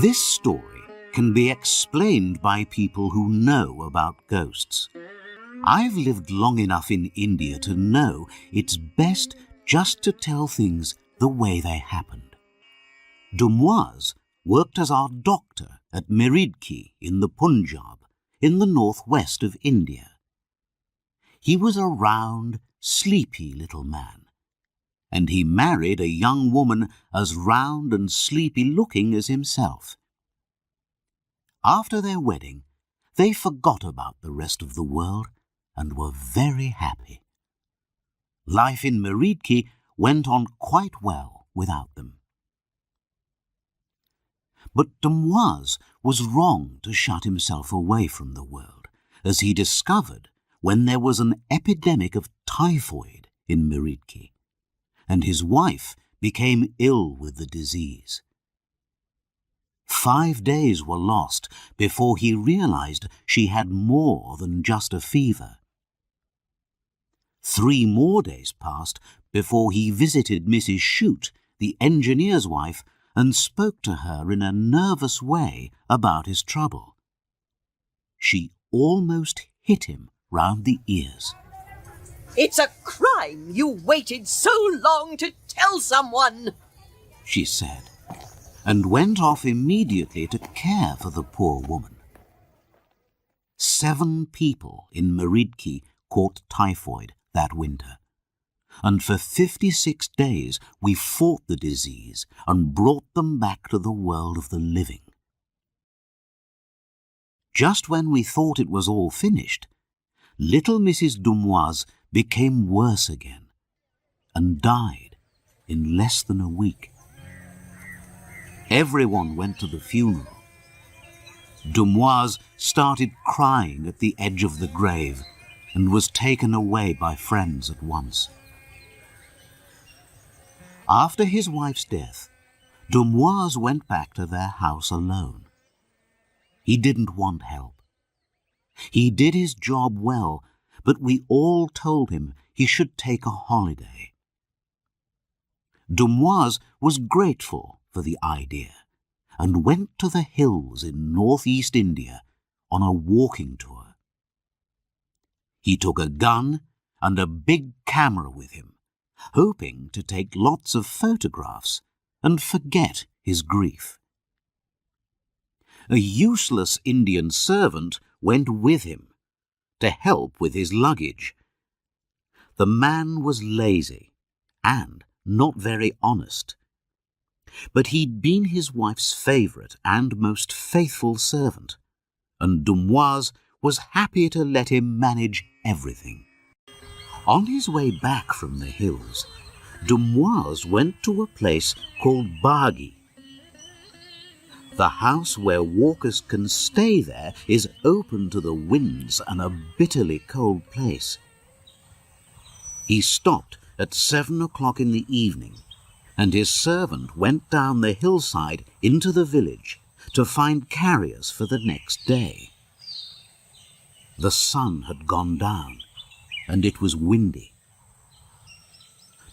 This story can be explained by people who know about ghosts. I've lived long enough in India to know it's best just to tell things the way they happened. Dumoise worked as our doctor at Meridki in the Punjab, in the northwest of India. He was a round, sleepy little man, and he married a young woman as round and sleepy-looking as himself. After their wedding, they forgot about the rest of the world and were very happy. Life in Meridki went on quite well without them. But Dumoise was wrong to shut himself away from the world, as he discovered when there was an epidemic of typhoid in Meridki, and his wife became ill with the disease. 5 days were lost before he realized she had more than just a fever. 3 more days passed before he visited Mrs. Shute, the engineer's wife, and spoke to her in a nervous way about his trouble. She almost hit him round the ears. "It's a crime you waited so long to tell someone," she said, and went off immediately to care for the poor woman. 7 people in Meridki caught typhoid that winter, and for 56 days we fought the disease and brought them back to the world of the living. Just when we thought it was all finished, little Mrs. Dumoise became worse again and died in less than a week. Everyone went to the funeral. Dumoise started crying at the edge of the grave and was taken away by friends at once. After his wife's death, Dumoise went back to their house alone. He didn't want help. He did his job well, but we all told him he should take a holiday. Dumoise was grateful for the idea and went to the hills in northeast India on a walking tour. He took a gun and a big camera with him, hoping to take lots of photographs and forget his grief. A useless Indian servant went with him to help with his luggage. The man was lazy and not very honest, but he'd been his wife's favourite and most faithful servant, and Dumoise was happy to let him manage everything. On his way back from the hills, Dumoise went to a place called Bagi. The house where walkers can stay there is open to the winds and a bitterly cold place. He stopped at 7 o'clock in the evening, and his servant went down the hillside into the village to find carriers for the next day. The sun had gone down, and it was windy.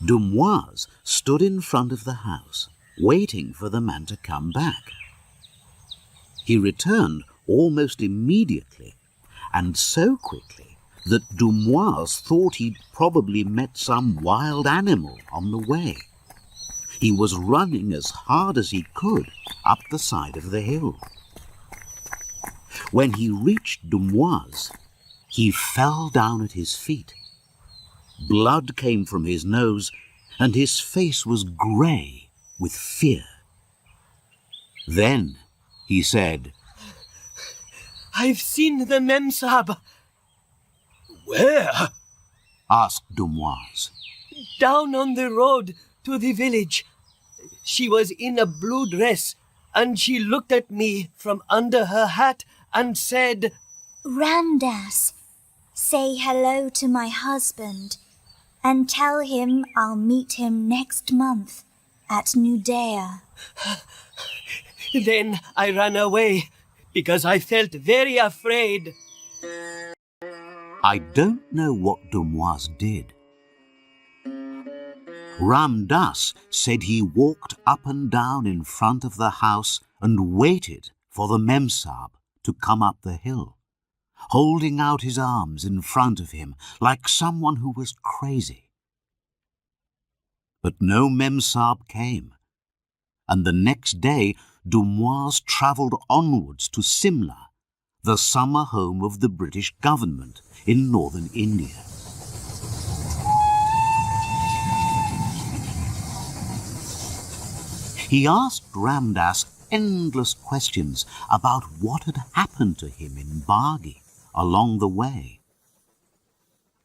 Dumoise stood in front of the house, waiting for the man to come back. He returned almost immediately, and so quickly that Dumoise thought he'd probably met some wild animal on the way. He was running as hard as he could up the side of the hill. When he reached Dumoise, he fell down at his feet. Blood came from his nose, and his face was grey with fear. Then he said, "I've seen the Mem Sahib." "Where?" asked Dumoise. "Down on the road to the village. She was in a blue dress, and she looked at me from under her hat and said, 'Ramdas, say hello to my husband and tell him I'll meet him next month at Nudea.'" Then I ran away because I felt very afraid. I don't know what Dumoise did. Ram Das said he walked up and down in front of the house and waited for the Memsahib to come up the hill, holding out his arms in front of him like someone who was crazy. But no Memsahib came, and the next day Dumoise travelled onwards to Simla, the summer home of the British government in northern India. He asked Ram Das endless questions about what had happened to him in Bagi along the way.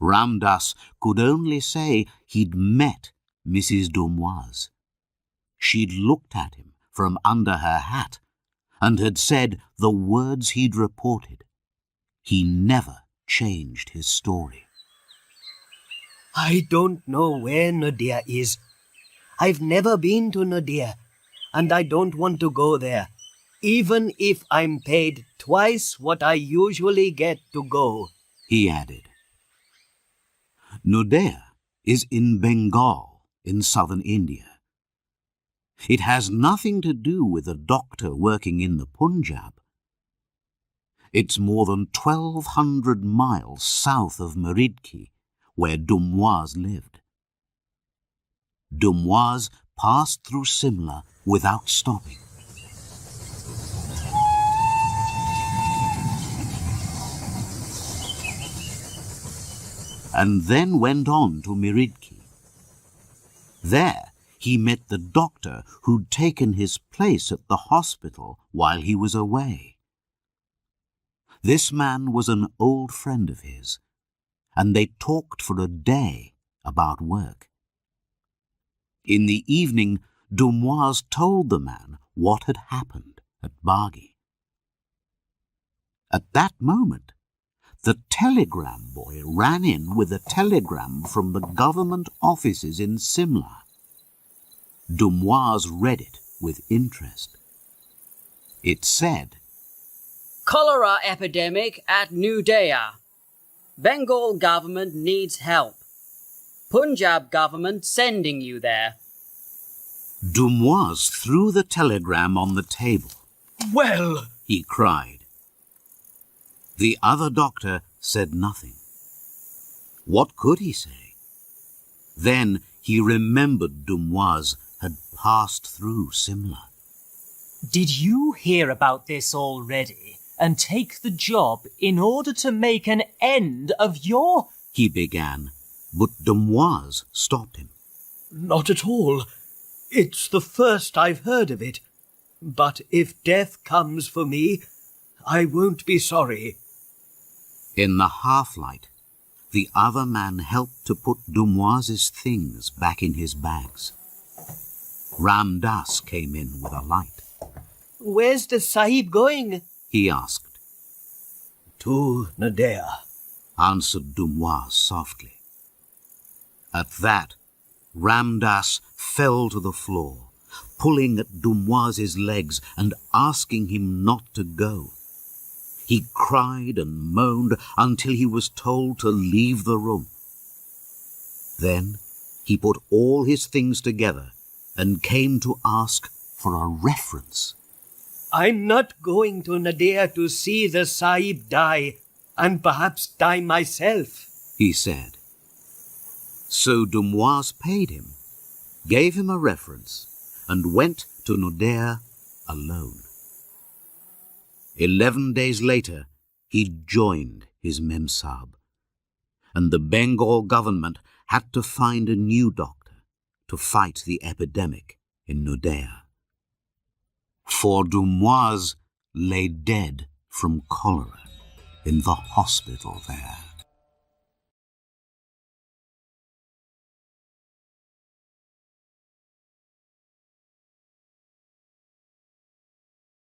Ram Das could only say he'd met Mrs. Dumoise. She'd looked at him from under her hat and had said the words he'd reported. He never changed his story. I don't know where Nadia is. I've never been to Nadia, and I don't want to go there, even if I'm paid twice what I usually get to go, he added. Nadia is in Bengal, in southern India. It has nothing to do with a doctor working in the Punjab. It's more than 1,200 miles south of Meridki, where Dumoise lived. Dumoise passed through Simla without stopping. And then went on to Meridki. There he met the doctor who'd taken his place at the hospital while he was away. This man was an old friend of his, and they talked for a day about work. In the evening, Dumoise told the man what had happened at Bagi. At that moment, the telegram boy ran in with a telegram from the government offices in Simla. Dumoise read it with interest. It said, Cholera epidemic at New Dea. Bengal government needs help. Punjab government sending you there. Dumoise threw the telegram on the table. Well, He cried. The other doctor said nothing. What could he say? Then he remembered Dumoise had passed through Simla. Did you hear about this already and take the job in order to make an end of your... He began, but Dumoise stopped him. not at all. It's the first I've heard of it. But if death comes for me, I won't be sorry. In the half-light, the other man helped to put Dumoise's things back in his bags. Ram Das came in with a light. Where's the Sahib going? He asked. To Nadia, Answered Dumoise softly. At that, Ram Das fell to the floor, pulling at Dumoise's legs and asking him not to go. He cried and moaned until he was told to leave the room. Then he put all his things together and came to ask for a reference. I'm not going to Nadia to see the Sahib die, and perhaps die myself, he said. So Dumoise paid him, gave him a reference, and went to Nadia alone. 11 days later, he joined his Memsahib, and the Bengal government had to find a new doctor to fight the epidemic in Nadia. For Dumoise lay dead from cholera in the hospital there.